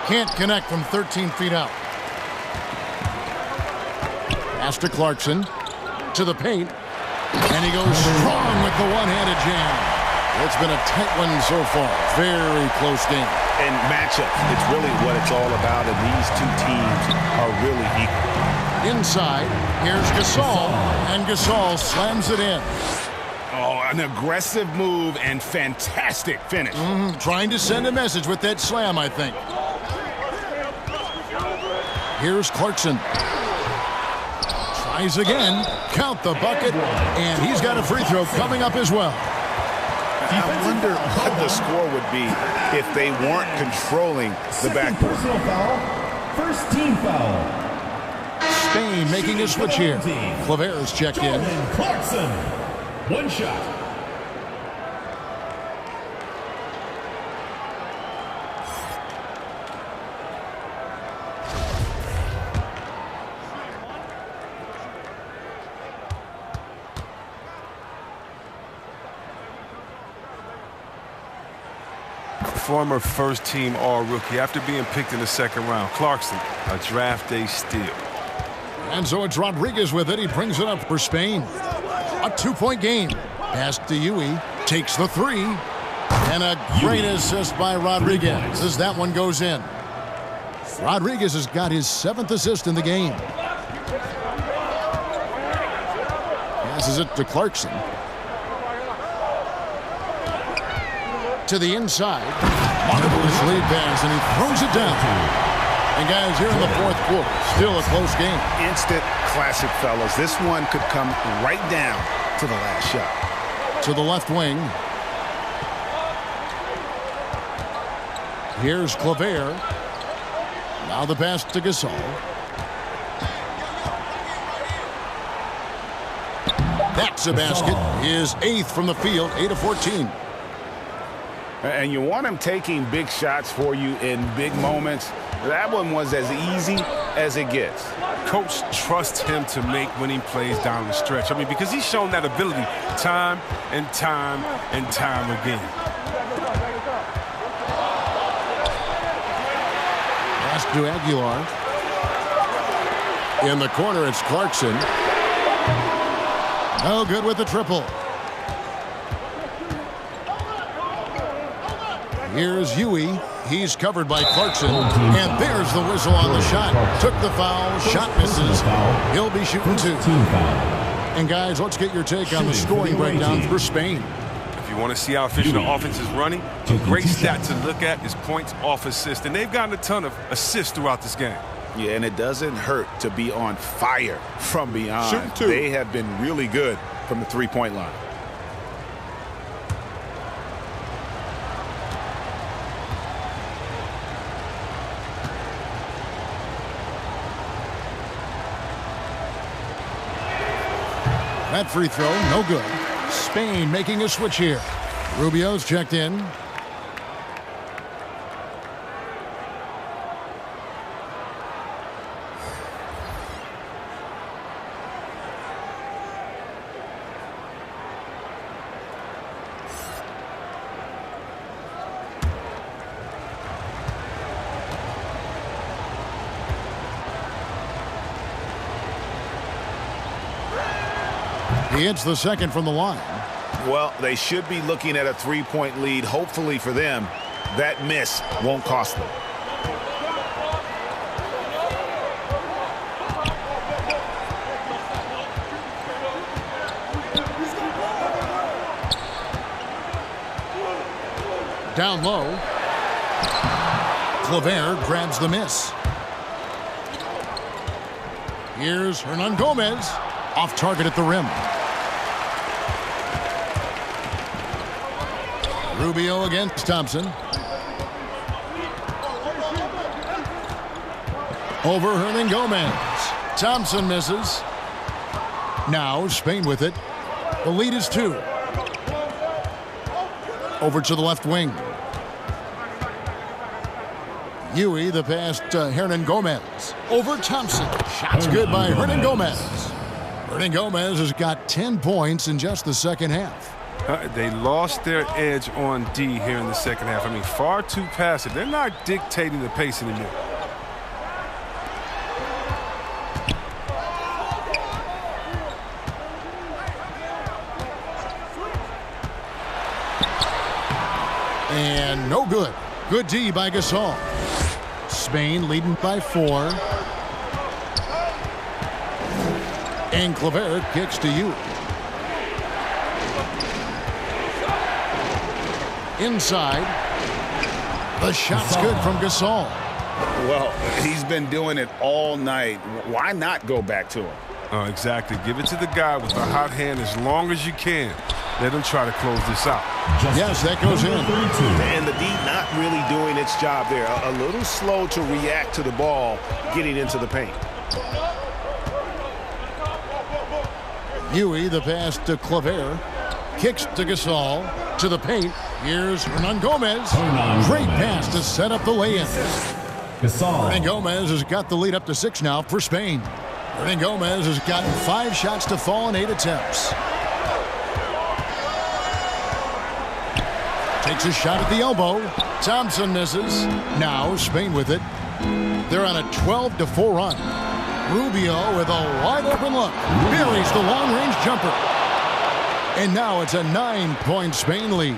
Can't connect from 13 feet out. Pass to Clarkson. To the paint. And he goes strong with the one-handed jam. It's been a tight one so far. Very close game. And matchups, it's really what it's all about, and these 2 teams are really equal. Inside, here's Gasol, and Gasol slams it in. Oh, an aggressive move and fantastic finish. Trying to send a message with that slam, I think. Here's Clarkson. Tries again. Count the bucket, and he's got a free throw coming up as well. I wonder what the score would be if they weren't controlling the backboard. Personal foul. First team foul. Spain making a switch here. Clavere's checked in. Clarkson. 1 shot. Former first-team All-Rookie after being picked in the 2nd round. Clarkson, a draft day steal. And so it's Rodriguez with it. He brings it up for Spain. A 2-point game. Pass to Yui. Takes the 3. And a great assist by Rodriguez as that one goes in. Rodriguez has got his 7th assist in the game. Passes it to Clarkson. To the inside. Marvelous lead pass, and he throws it down. And guys, here in the 4th quarter, still a close game. Instant classic, fellas. This one could come right down to the last shot. To the left wing. Here's Claver. Now the pass to Gasol. That's a basket. His 8th from the field, 8 of 14. And you want him taking big shots for you in big moments. That one was as easy as it gets. Coach trusts him to make winning plays down the stretch. I mean, because he's shown that ability time and time and time again. Pass to Aguilar. In the corner, it's Clarkson. No good with the triple. Here's Huey. He's covered by Clarkson. And there's the whistle on the shot. Took the foul. Shot misses. He'll be shooting 2. And guys, let's get your take on the scoring breakdown for Spain. If you want to see how efficient the offense is running, a great stat to look at is points off assist. And they've gotten a ton of assists throughout this game. Yeah, and it doesn't hurt to be on fire from beyond. Shooting 2. They have been really good from the three-point line. That free throw, no good. Spain making a switch here. Rubio's checked in. He hits the second from the line. Well, they should be looking at a three-point lead. Hopefully for them, that miss won't cost them. Down low. Claver grabs the miss. Here's Hernan Gomez. Off target at the rim. Rubio against Thompson. Over Hernan Gomez. Thompson misses. Now Spain with it. The lead is 2. Over to the left wing. Huey, the pass to Hernan Gomez. Over Thompson. Shots good by Hernan Gomez. Hernan Gomez has got 10 points in just the second half. They lost their edge on D here in the second half. I mean, far too passive. They're not dictating the pace anymore. And no good. Good D by Gasol. Spain leading by 4. And Claver kicks to you. Inside. The shot's good from Gasol. Well, he's been doing it all night. Why not go back to him? Oh, exactly. Give it to the guy with the hot hand as long as you can. Let him try to close this out. Yes, that goes in. And the D not really doing its job there. A little slow to react to the ball getting into the paint. Huey, the pass to Claver. Kicks to Gasol. To the paint. Here's Hernan Gomez. Great pass to set up the lay-in. Hernan Gomez has got the lead up to 6 now for Spain. Hernan Gomez has gotten 5 shots to fall in 8 attempts. Takes a shot at the elbow. Thompson misses. Now Spain with it. They're on a 12-4 run. Rubio with a wide open look. Buries the long-range jumper. And now it's a 9-point Spain lead.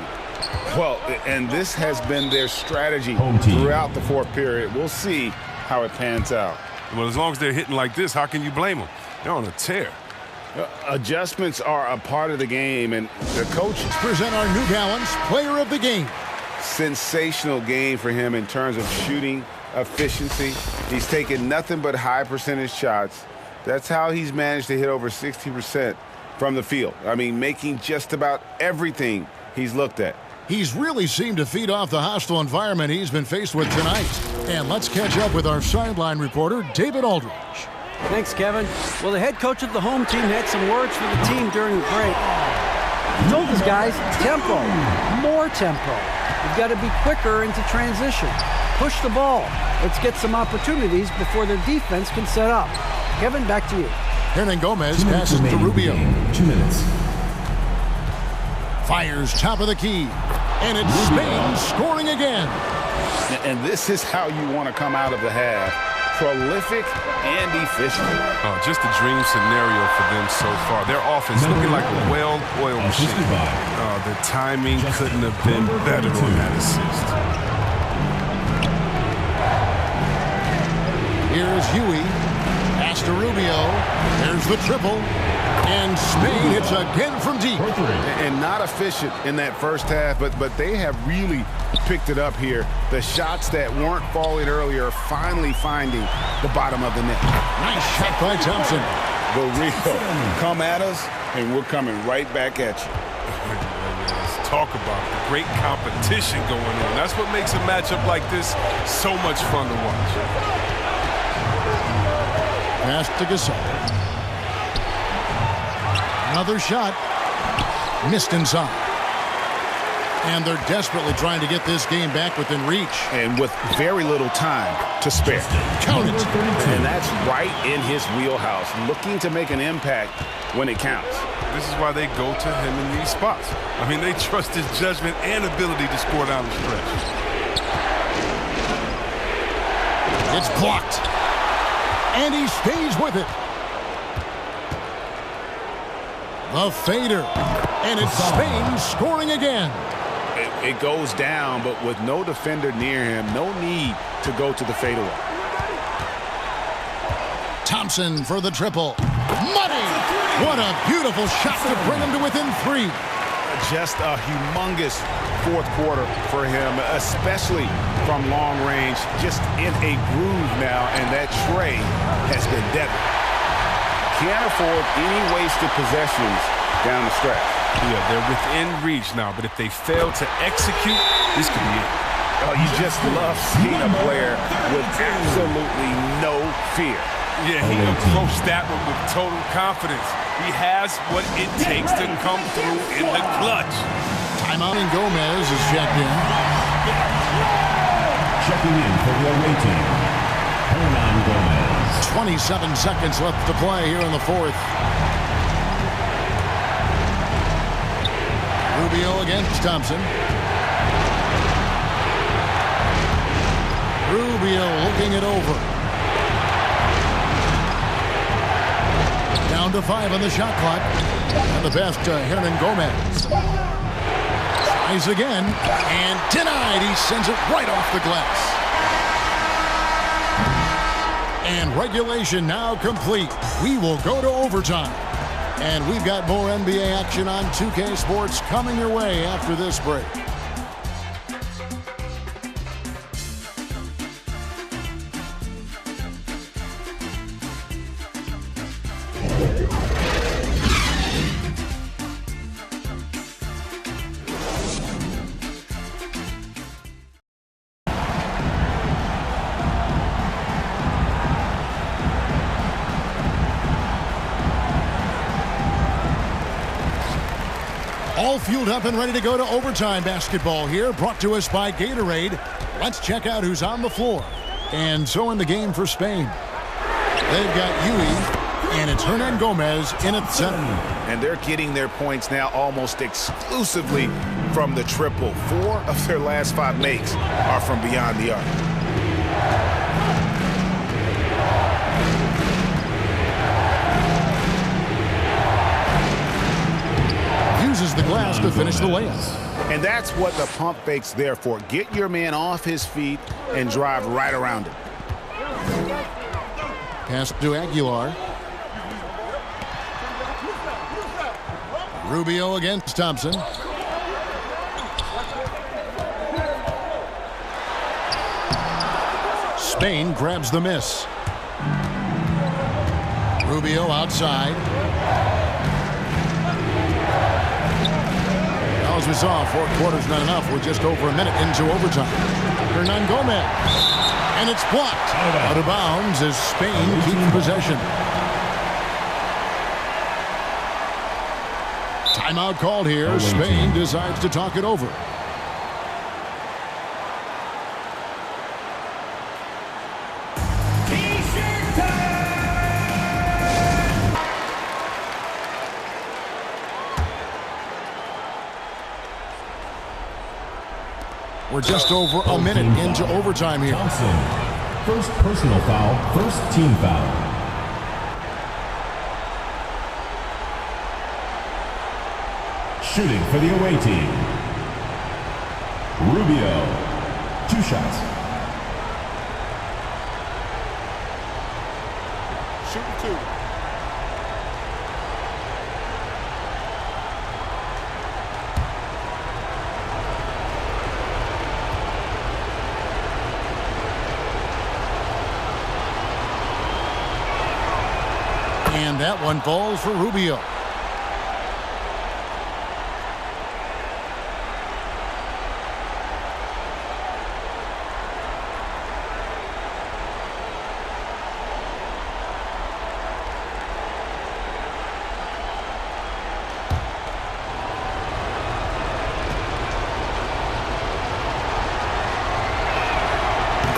Well, and this has been their strategy throughout the fourth period. We'll see how it pans out. Well, as long as they're hitting like this, how can you blame them? They're on a tear. Adjustments are a part of the game, and the coaches present our New Balance Player of the Game. Sensational game for him in terms of shooting efficiency. He's taken nothing but high percentage shots. That's how he's managed to hit over 60% from the field. I mean, making just about everything he's looked at. He's really seemed to feed off the hostile environment he's been faced with tonight. And let's catch up with our sideline reporter, David Aldridge. Thanks, Kevin. Well, the head coach of the home team had some words for the team during the break. He told his guys, tempo, more tempo. You've got to be quicker into transition. Push the ball. Let's get some opportunities before their defense can set up. Kevin, back to you. Hernan Gomez passes to Rubio. 2 minutes. Fires top of the key. And it's Spain scoring again. And this is how you want to come out of the half. Prolific and efficient. Oh, just a dream scenario for them so far. Their offense looking like a well-oiled machine. Oh, the timing couldn't have been better on that assist. Here's Huey. Pass to Rubio. There's the triple. And Spain hits again from deep. And not efficient in that first half, but they have really picked it up here. The shots that weren't falling earlier are finally finding the bottom of the net. Nice shot by Thompson. The real. Come at us, and we're coming right back at you. Let's talk about the great competition going on. That's what makes a matchup like this so much fun to watch. Pass to Gasol. Another shot. Missed inside. And they're desperately trying to get this game back within reach. And with very little time to spare. Count it. And that's right in his wheelhouse. Looking to make an impact when it counts. This is why they go to him in these spots. I mean, they trust his judgment and ability to score down the stretch. It's blocked. And he stays with it. The fader. And it's Spain scoring again. It goes down, but with no defender near him, no need to go to the fadeaway. Thompson for the triple. Money! What a beautiful shot to bring him to within 3. Just a humongous fourth quarter for him, especially from long range. Just in a groove now, and that tray has been deadly. Can't afford any wasted possessions down the stretch. Yeah, they're within reach now, but if they fail to execute, this could be it. Oh, you just love seeing a player with absolutely no fear. Yeah, he approached that one with total confidence. He has what it takes to come through in the clutch. Timeout, and Gomez is checked in. Checking in for the away team, Hernan Gomez. 27 seconds left to play here in the fourth. Rubio against Thompson. Rubio looking it over. Down to 5 on the shot clock. And the pass to Hernan Gomez. Tries again. And denied. He sends it right off the glass. And regulation now complete. We will go to overtime. And we've got more NBA action on 2K Sports coming your way after this break. All fueled up and ready to go to overtime basketball here, brought to us by Gatorade. Let's check out who's on the floor. And so in the game for Spain, they've got Huey, and it's Hernan Gomez in at center. And they're getting their points now almost exclusively from the triple. 4 of their last 5 makes are from beyond the arc. Uses the glass to finish the layup. And that's what the pump fake's there for. Get your man off his feet and drive right around him. Pass to Aguilar. Rubio against Thompson. Spain grabs the miss. Rubio outside. Well, as we saw, fourth quarter's not enough. We're just over a minute into overtime. Hernan Gomez. And it's blocked. Out of bounds as Spain keeps possession. Timeout called here. Spain decides to talk it over. We're just over a minute into overtime here. Johnson. First personal foul, first team foul. Shooting for the away team. Rubio. 2 shots. Shooting 2. And that one falls for Rubio.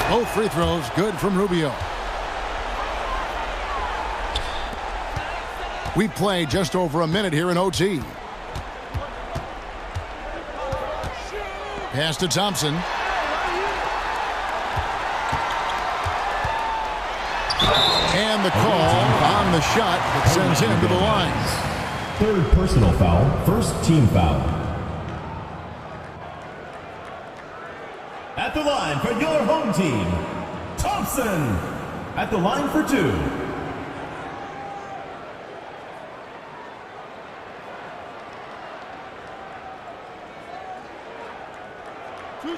Both free throws good from Rubio. We play just over a minute here in OT. Pass to Thompson. And the call on the shot that sends him to the line. Third personal foul, first team foul. At the line for your home team, Thompson. At the line for 2.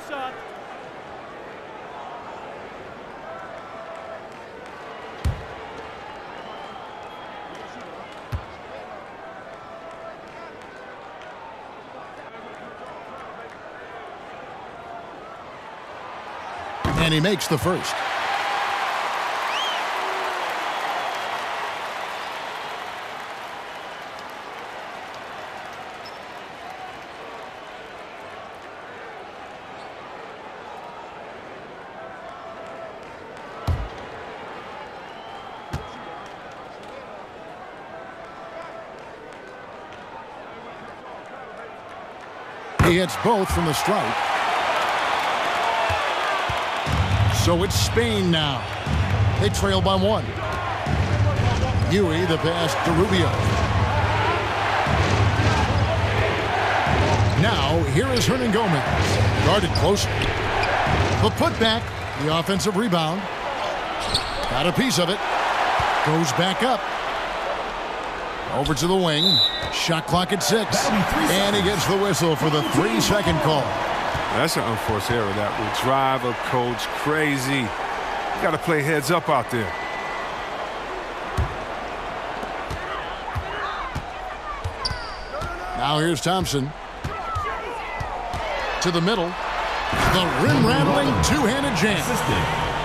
Shot. And he makes the first. He hits both from the stripe. So it's Spain now. They trail by 1. Huey, the pass to Rubio. Now, here is Hernan Gomez. Guarded closely. The putback, the offensive rebound. Got a piece of it. Goes back up. Over to the wing. Shot clock at 6. And he gets the whistle for the 3-second call. That's an unforced error. That will drive a coach crazy. You got to play heads up out there. Now here's Thompson. To the middle. The rim-rattling two-handed jam.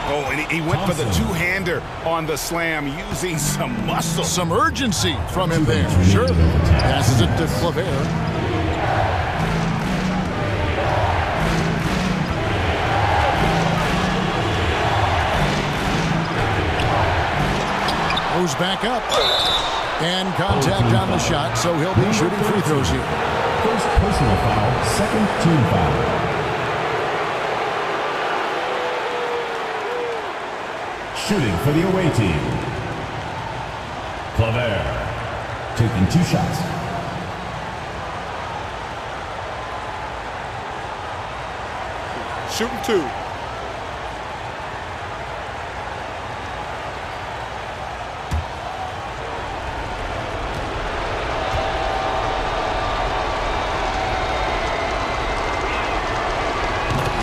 Oh, and he went for the two-hander on the slam using some muscle. Some urgency from him there. Sure. Passes it to Claver. Goes back up. And contact on the shot, so he'll be shooting free throws here. First personal foul, second team foul. Shooting for the away team. Claver taking 2 shots. Shooting 2.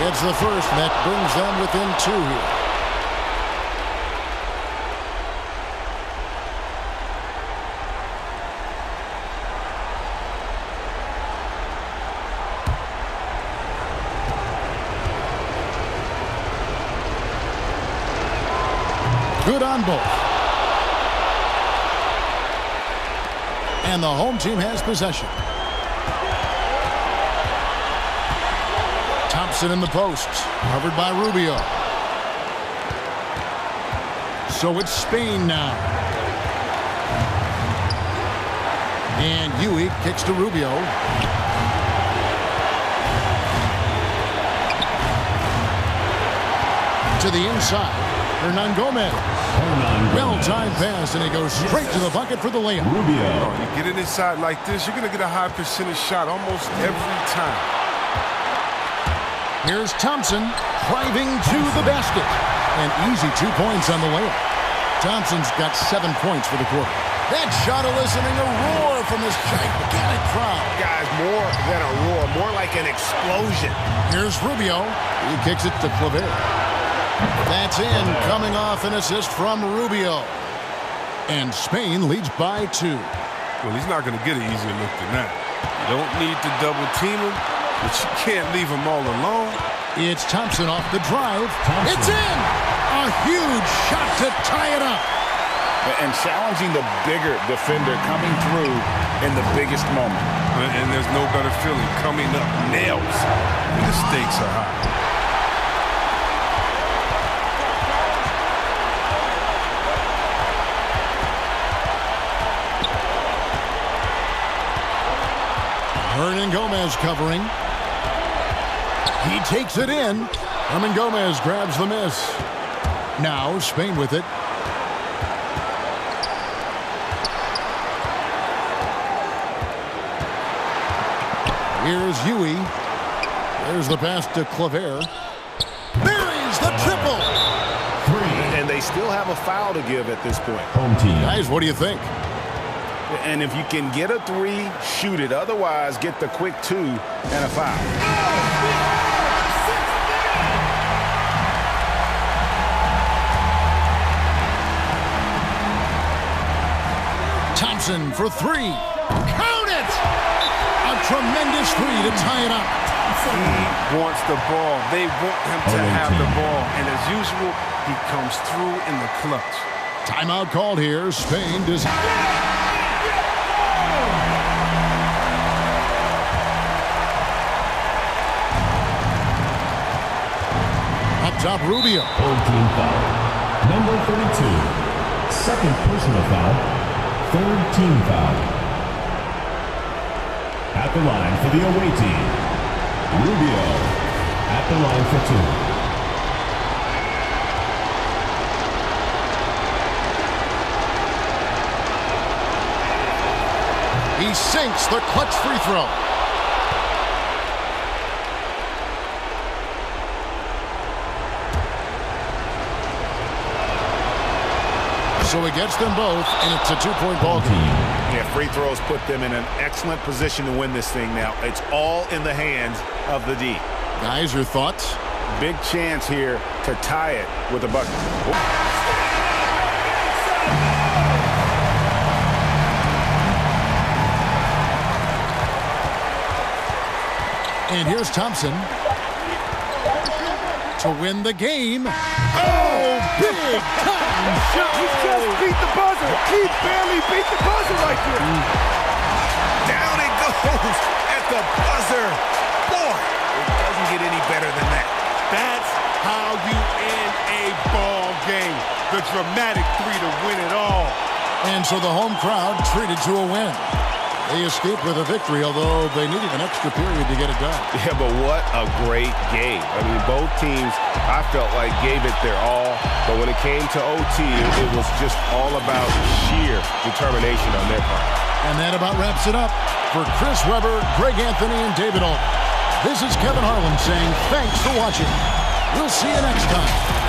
It's the first that brings them within 2 here. Good on both. And the home team has possession. Thompson in the post, covered by Rubio. So it's Spain now. And Huey kicks to Rubio. To the inside. Hernan Gomez. Well-timed pass, and he goes straight to the bucket for the layup. Rubio. You get it inside like this, you're going to get a high percentage shot almost every time. Here's Thompson driving to the basket. An easy 2 points on the layup. Thompson's got 7 points for the quarter. That shot eliciting a roar from this gigantic crowd. Guys, more than a roar, more like an explosion. Here's Rubio. He kicks it to Claver. That's in, coming off an assist from Rubio. And Spain leads by 2. Well, he's not going to get an easier look than that. You don't need to double team him, but you can't leave him all alone. It's Thompson off the drive. It's in! A huge shot to tie it up. And challenging the bigger defender coming through in the biggest moment. And there's no better feeling coming up nails when the stakes are high. Hernan Gomez covering. He takes it in. Hernan Gomez grabs the miss. Now Spain with it. Here's Huey. There's the pass to Claver. Buries the triple. 3. And they still have a foul to give at this point. Home team. Guys, what do you think? And if you can get a 3, shoot it. Otherwise, get the quick 2 and a foul. Thompson for 3. Count it! A tremendous 3 to tie it up. He wants the ball. They want him to have the ball. And as usual, he comes through in the clutch. Timeout called here. Spain does... Top Rubio. Home team foul. Number 32. Second personal foul. Third team foul. At the line for the away team. Rubio. At the line for 2. He sinks the clutch free throw. So he gets them both, and it's a 2-point ball game. Yeah, free throws put them in an excellent position to win this thing now. It's all in the hands of the D. Guys, your thoughts? Big chance here to tie it with a bucket. And here's Thompson to win the game. Oh, big time shot! He just beat the buzzer. He barely beat the buzzer right there. Down it goes at the buzzer. Boy, it doesn't get any better than that. That's how you end a ball game. The dramatic 3 to win it all. And so the home crowd treated to a win. They escaped with a victory, although they needed an extra period to get it done. Yeah, but what a great game. I mean, both teams, I felt like, gave it their all. But when it came to OT, it was just all about sheer determination on their part. And that about wraps it up. For Chris Webber, Greg Anthony, and David Alt, this is Kevin Harlan saying thanks for watching. We'll see you next time.